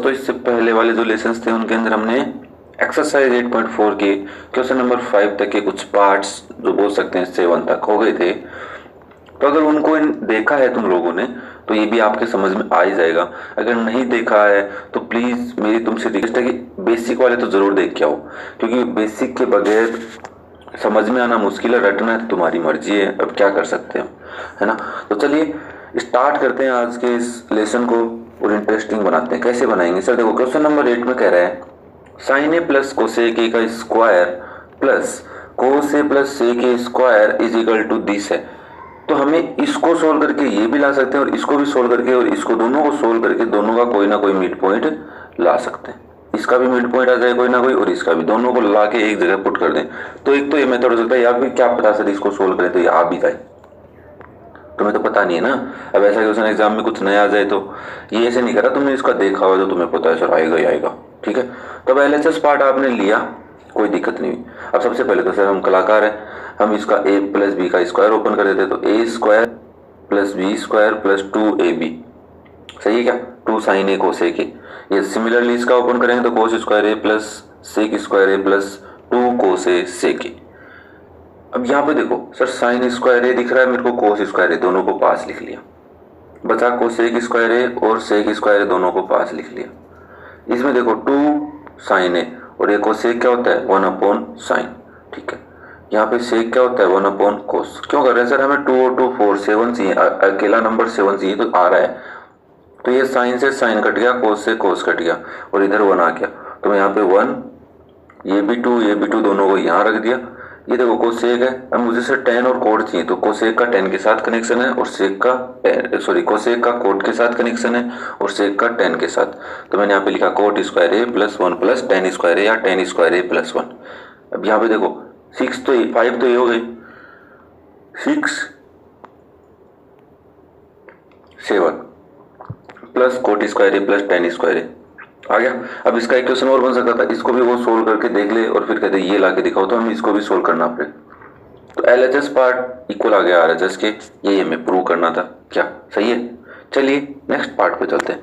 दोस्तों इससे पहले वाले जो लेसन्स थे उनके अंदर हमने एक्सरसाइज 8.4 के क्वेश्चन नंबर 5 तक के कुछ पार्ट्स जो बोल सकते हैं 7 तक हो गए थे। तो अगर उनको देखा है तुम लोगों ने तो ये भी आपके समझ में आ ही जाएगा। अगर नहीं देखा है तो प्लीज मेरी तुमसे रिक्वेस्ट है कि बेसिक वाले तो जरूर देख के आओ, क्योंकि बेसिक के बगैर समझ में आना मुश्किल है, रटना है तुम्हारी मर्जी है, अब क्या कर सकते हैं, है ना। तो चलिए स्टार्ट करते हैं आज के इस लेसन को और इंटरेस्टिंग बनाते हैं। कैसे बनाएंगे सर? देखो क्वेश्चन नंबर 8 में कह रहा है sine A plus cosec A का square plus cos A plus sec A square is equal to this है। तो हमें इसको सोल्व करके ये भी ला सकते हैं और इसको भी सोल्व करके और इसको दोनों को सोल्व करके दोनों का कोई ना कोई मिड पॉइंट ला सकते हैं। इसका भी मिड पॉइंट आ जाए कोई ना कोई और इसका भी, दोनों को ला के एक जगह पुट कर दें। तो एक तो ये मेथड हो सकता है, या फिर क्या पता सर इसको सोल्व करें तो ये आ भी जाए, तुम्हें तो पता नहीं है ना। अब ऐसा क्वेश्चन एग्जाम में कुछ नया आ जाए तो ये ऐसे नहीं करा, तुमने इसका देखा हुआ तो तुम्हें पता है सर आएगा ही आएगा। ठीक है, तो अब LHS पार्ट आपने लिया, कोई दिक्कत नहीं हुई। अब सबसे पहले तो सर हम कलाकार हैं, हम इसका a प्लस बी का स्क्वायर ओपन कर देते, तो a square plus b square plus 2ab, सही है क्या? 2 साइन ए कोसेक ए। ये सिमिलरली इसका ओपन करेंगे तो कोस स्क्वायर ए प्लस सेक स्क्वायर ए प्लस 2 कोस ए सेक ए। अब यहाँ पे देखो सर साइन स्क्वायर ए दिख रहा है मेरे को, कोस स्क्वायर ए, दोनों को पास लिख लिया, बचा कोसेक स्क्वायर ए और सेक स्क्वायर ए, दोनों को पास लिख लिया। इसमें देखो 2 साइन ए और ये कोसेक क्या होता है 1 अपॉन साइन। ठीक है, यहाँ पे सेक क्या होता है 1 अपॉन कोस। क्यों कर रहे हैं सर? हमें 2 और 2 4 7 चाहिए, अकेला नंबर 7 चाहिए तो आ रहा है। तो ये साइन से साइन कट गया, कोस से कोस कट गया और इधर 1 आ गया, तो मैं यहाँ पे 1, ये भी 2 दोनों को यहाँ रख दिया। ये देखो कोसेक है, अब मुझे सर tan और कोड चाहिए, तो कोसेक का tan के साथ कनेक्शन है और सेक का कोसेक का कोड के साथ कनेक्शन है और सेक का tan के साथ। तो मैंने यहाँ पे लिखा कोट स्क्वायर ए प्लस 1 प्लस tan स्क्वायर ए या tan स्क्वायर ए प्लस 1। अब यहाँ पे देखो 6 तो 5 तो ये हो गई, 6 7 प्लस कोट स्क्वायर ए प्लस tan स्क्वायर ए आ गया। अब इसका एक क्वेश्चन और बन सकता था, इसको भी वो सोल्व करके देख ले और फिर कहते ये ला के दिखाओ, तो हम इसको भी सोल्व करना पड़े। तो LHS पार्ट इक्वल आ गया RHS के, ये हमें प्रूव करना था। क्या सही है? चलिए नेक्स्ट पार्ट पे चलते हैं।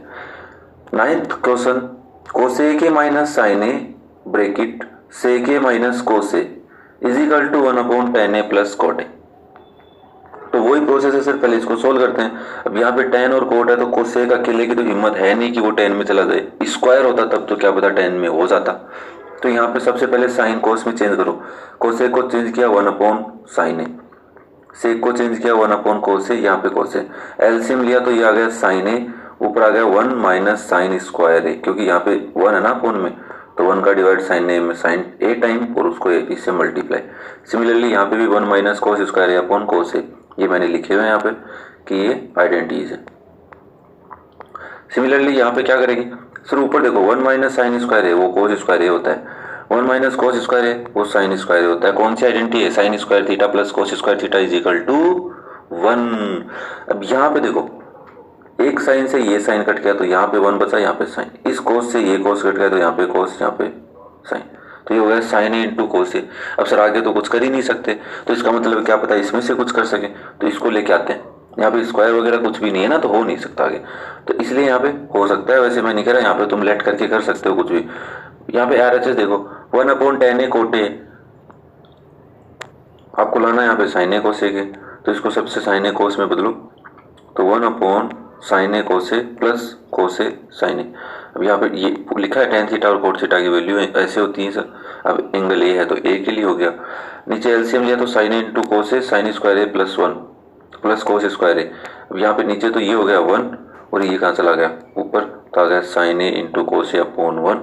9th question, cosec A minus sine A bracket sec A minus cos A is equal to 1 upon tan A plus cot A. तो वही प्रोसेस है सर, पहले इसको सोल्व करते हैं। अब यहाँ पे tan और कोट है तो कोसेक अकेले की तो हिम्मत है नहीं कि वो tan में चला जाए, स्क्वायर होता तब तो क्या पता tan में हो जाता। तो यहाँ पे सबसे पहले साइन कोस में चेंज करो, कोसेक को चेंज किया 1 अपॉन साइन ए, सेक को चेंज किया 1 अपॉन कोस ए, यहाँ पे कोस ए, एलसीएम लिया तो ये आ गया साइन ए, ऊपर आ गया 1 माइनस साइन स्क्वायर ए, क्योंकि यहाँ पे 1 है ना अपॉन में, तो 1 का डिवाइड साइन ए में साइन ए टाइम और उसको इससे मल्टीप्लाई। सिमिलरली यहाँ पे भी 1 माइनस कोस स्क्वायर ए अपॉन कोस ए, ये मैंने लिखे हुए हैं यहाँ पे कि ये आइडेंटिटीज है। सिमिलरली यहाँ पे क्या करेंगे सर? ऊपर देखो 1 माइनस साइन स्क्वायर है वो कोस स्क्वायर ए होता है, 1 माइनस कोस स्क्वायर है वो साइन स्क्वायर होता है। कौन सी आइडेंटिटी है? Sine square theta plus cos square theta is equal to 1। अब यहाँ पे देखो एक साइन से ये साइन कट गया तो यहाँ पे 1 बचा, यहाँ पे साइन, इस कोस से ये कोस कट गया तो यहाँ पे कोस, यहाँ पे साइन, तो ये हो गया साइन ए इंटू कोस ए। अब सर आगे तो कुछ कर ही नहीं सकते, तो इसका मतलब क्या पता इसमें से कुछ कर सके, तो इसको लेके आते हैं। यहाँ पे स्क्वायर वगैरह कुछ भी नहीं है ना, तो हो नहीं सकता आगे, तो इसलिए यहाँ पे हो सकता है। वैसे मैं नहीं कह रहा, यहाँ पे तुम लेट करके कर सकते हो कुछ भी। यहाँ पे RHS देखो 1 upon tan A cot A, आपको लाना है यहाँ पे साइन ए कोस ए के, तो इसको सबसे साइन ए कोस में बदलो, तो 1 upon sine A cos A plus cos A sign ए। अब यहाँ पे ये लिखा है tan थीटा और कोट थीटा की वैल्यू ऐसे होती है सर। अब एंगल ए है तो ए के लिए हो गया, नीचे एलसीएम लिया तो साइन ए इंटू कोस ए साइन स्क्वायर ए प्लस 1 प्लस कोस स्क्वायर ए। अब यहाँ पे नीचे तो ये हो गया 1 और ये कहाँ चला गया ऊपर, तो आ गया साइन ए इंटू कोस ए अपॉन 1,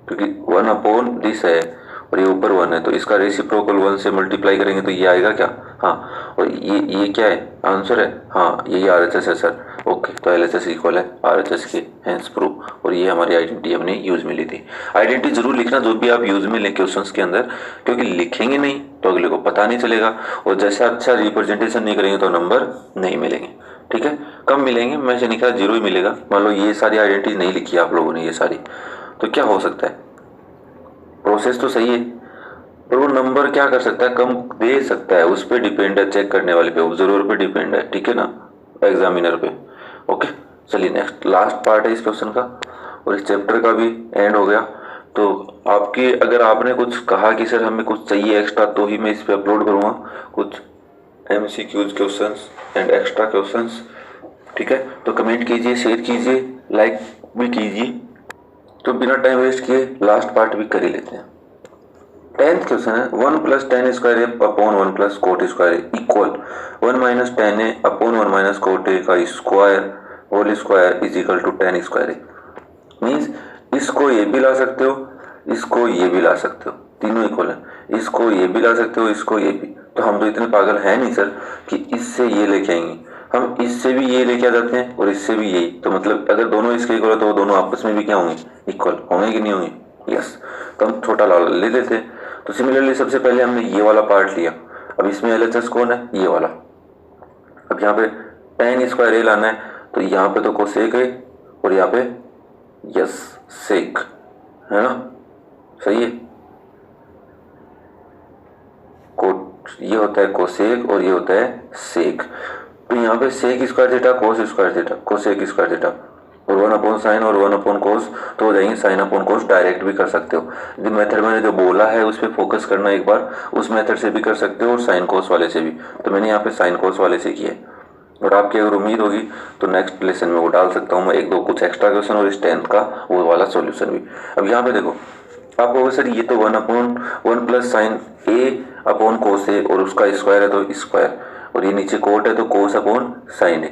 क्योंकि 1 अपॉन दिस है और ये ऊपर 1 है, तो इसका रेसिप्रोकल 1 से मल्टीप्लाई करेंगे तो ये आएगा क्या? हाँ, और ये क्या है? आंसर है, हाँ यही RHS है सर। ओके, तो LHS इक्वल है RHS के, हैंस प्रूव। और ये हमारी आइडेंटिटी हमने यूज में ली थी। आइडेंटिटी जरूर लिखना जो भी आप यूज में लें क्वेश्चंस के अंदर, क्योंकि लिखेंगे नहीं तो अगले को पता नहीं चलेगा, और जैसा अच्छा रिप्रेजेंटेशन नहीं करेंगे तो नंबर नहीं मिलेंगे। ठीक है, कम मिलेंगे, मैं से नहीं कहा 0 ही मिलेगा। मान लो ये सारी आइडेंटिटी नहीं लिखी आप लोगों ने ये सारी, तो क्या हो सकता है? प्रोसेस तो सही है पर वो नंबर क्या कर सकता है, कम दे सकता है, उस पर डिपेंड है, चेक करने वाले पे, ऑब्जर्वर पे डिपेंड है। ठीक है ना, एग्जामिनर पे। ओके, चलिए नेक्स्ट लास्ट पार्ट है इस क्वेश्चन का, और इस चैप्टर का भी एंड हो गया। तो आपकी अगर आपने कुछ कहा कि सर हमें कुछ चाहिए एक्स्ट्रा तो ही मैं इस पे अपलोड करूँगा कुछ MCQs questions and extra questions, ठीक है। तो कमेंट कीजिए, शेयर कीजिए, लाइक भी कीजिए। तो बिना टाइम वेस्ट किए लास्ट पार्ट भी कर ही लेते हैं। 10th क्वेश्चन है 1 + tan square a upon 1 + cot square a इक्वल 1 - tan a upon 1 - cot a का square whole square is equal to tan square a। Means इसको ये भी ला सकते हो, इसको ये भी ला सकते हो, तीनों इक्वल है। इसको ये भी ला सकते हो, इसको ये भी। तो हम तो इतने पागल हैं नहीं सर कि इससे ये लेके आएंगे, हम इससे भी ये लेके आ जाते हैं और इससे भी यही। तो मतलब अगर दोनों इसके इक्वल है तो दोनों आपस में भी क्या होंगे, इक्वल होंगे कि नहीं होंगे, यस। तो हम छोटा लाल ले लेते हैं। तो सिमिलरली सबसे पहले हमने ये वाला पार्ट लिया, अब इसमें LHS कौन है, ये वाला। अब यहाँ पे tan स्क्वायर a लाना है, तो यहाँ पे तो कोसेक है और यहाँ पे यस सेक है ना, सही है। ये होता है कोसेक और ये होता है सेक। तो यहाँ पे sec square theta cos square theta cosec square theta और 1/sin और 1/cos तो हो जाएंगे sin/cos। डायरेक्ट भी कर सकते हो, जो मेथड मैंने जो बोला है उस पर फोकस करना एक बार, उस मेथड से भी कर सकते हो और sin cos वाले से भी। तो मैंने यहाँ पे sin cos वाले से किया है और आपकी अगर उम्मीद होगी तो नेक्स्ट लेसन में वो डाल सकता हूँ मैं, एक दो कुछ एक्स्ट्रा क्वेश्चन और इस 10th का वो वाला सॉल्यूशन भी। अब यहाँ पे देखो आप कहोगे सर ये तो 1/1 + sin a upon cos a और उसका स्क्वायर है तो स्क्वायर, और ये नीचे कोट है तो cos/sin a।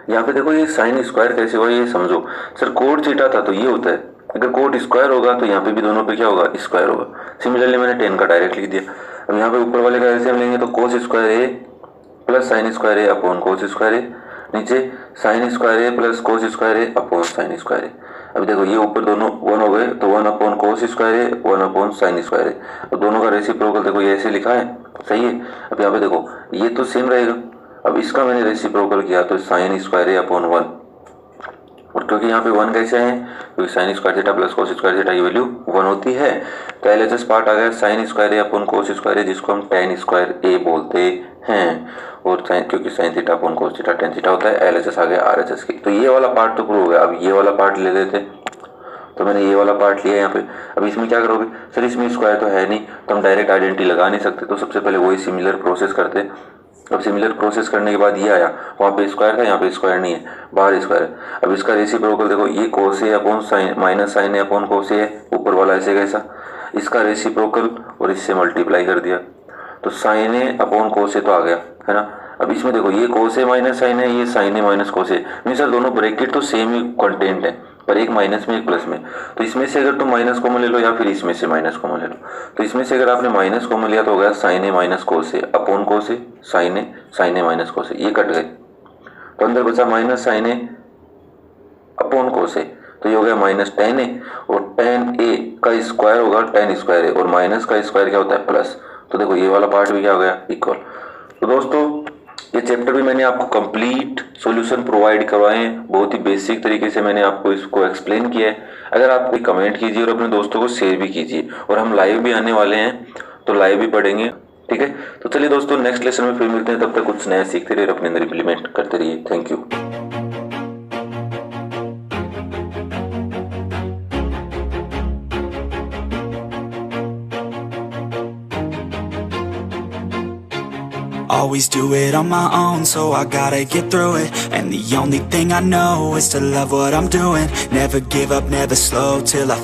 यहाँ पे देखो ये साइन स्क्वायर कैसे हुआ ये समझो। सर कोट थीटा था तो ये होता है, अगर कोट स्क्वायर होगा तो यहाँ पे भी दोनों पे क्या होगा, स्क्वायर होगा। सिमिलरली मैंने 10 का डायरेक्ट लिख दिया। अब यहाँ पे ऊपर वाले का ऐसे हम लेंगे तो cos square a + sin square a upon cos square a, नीचे sin square a + cos square a upon sin square a। अब देखो ये ऊपर दोनों 1 हो गए तो 1/cos square a 1/sin square a, और दोनों का रेसिप्रोकल देखो ये ऐसे लिखा है, सही है। अब यहाँ पे देखो ये तो सेम रहेगा, अब इसका मैंने रेसिप्रोकल किया तो sin स्क्वायर a अपॉन 1, और क्योंकि यहाँ पे 1 कैसे है, क्योंकि sin square theta + cos square theta की वैल्यू 1 होती है। तो LHS पार्ट आ गया sin square a upon cos square a, जिसको हम tan स्क्वायर a बोलते हैं, और क्योंकि sin theta upon cos theta tan theta होता है। LHS आ गया RHS की। तो ये वाला पार्ट तो प्रूव हो गया। अब ये वाला पार्ट ले लेते, तो मैंने ये वाला पार्ट लिया यहाँ पे। अब इसमें क्या करोगे सर, इसमें स्क्वायर तो है नहीं तो हम डायरेक्ट आइडेंटिटी लगा नहीं सकते, तो सबसे पहले वही सिमिलर प्रोसेस करते। अब सिमिलर प्रोसेस करने के बाद ये आया, वहाँ पे स्क्वायर था, यहाँ पे स्क्वायर नहीं है, बाहर स्क्वायर है। अब इसका रेसिप्रोकल देखो, ये cos a upon sin -sin a upon cos a है, ऊपर वाला ऐसे कैसा, इसका रेसिप्रोकल और इससे मल्टीप्लाई कर दिया तो sin a upon cos a तो आ गया है ना। अब इसमें देखो ये cos a माइनस साइन है, ये sin a minus cos a, नहीं सर दोनों ब्रैकेट तो सेम ही कंटेंट है पर एक माइनस में एक प्लस में, तो इसमें से अगर तुम माइनस कॉमन ले लो या फिर इसमें से माइनस कॉमन ले लो, तो इसमें से अगर आपने माइनस कॉमन लिया तो हो गया sin a minus cos a upon cos a sin a minus cos a, ये कट गए तो अंदर बचा -sin a upon cos a, तो ये हो गया -tan a, और tan a का स्क्वायर होगा tan स्क्वायर a, और माइनस का स्क्वायर क्या होता है प्लस। तो देखो ये वाला पार्ट भी क्या हो गया, इक्वल। तो दोस्तों ये चैप्टर भी मैंने आपको कंप्लीट सॉल्यूशन प्रोवाइड करवाए हैं, बहुत ही बेसिक तरीके से मैंने आपको इसको एक्सप्लेन किया है। अगर आप कोई कमेंट कीजिए और अपने दोस्तों को शेयर भी कीजिए, और हम लाइव भी आने वाले हैं तो लाइव भी पढ़ेंगे, ठीक है। तो चलिए दोस्तों नेक्स्ट लेसन में फिर मिलते हैं, तब तक कुछ नया सीखते रहिए और अपने अंदर इम्प्लीमेंट करते रहिए। Thank you. Always do it on my own, so I gotta get through it. And the only thing I know is to love what I'm doing. Never give up, never slow till I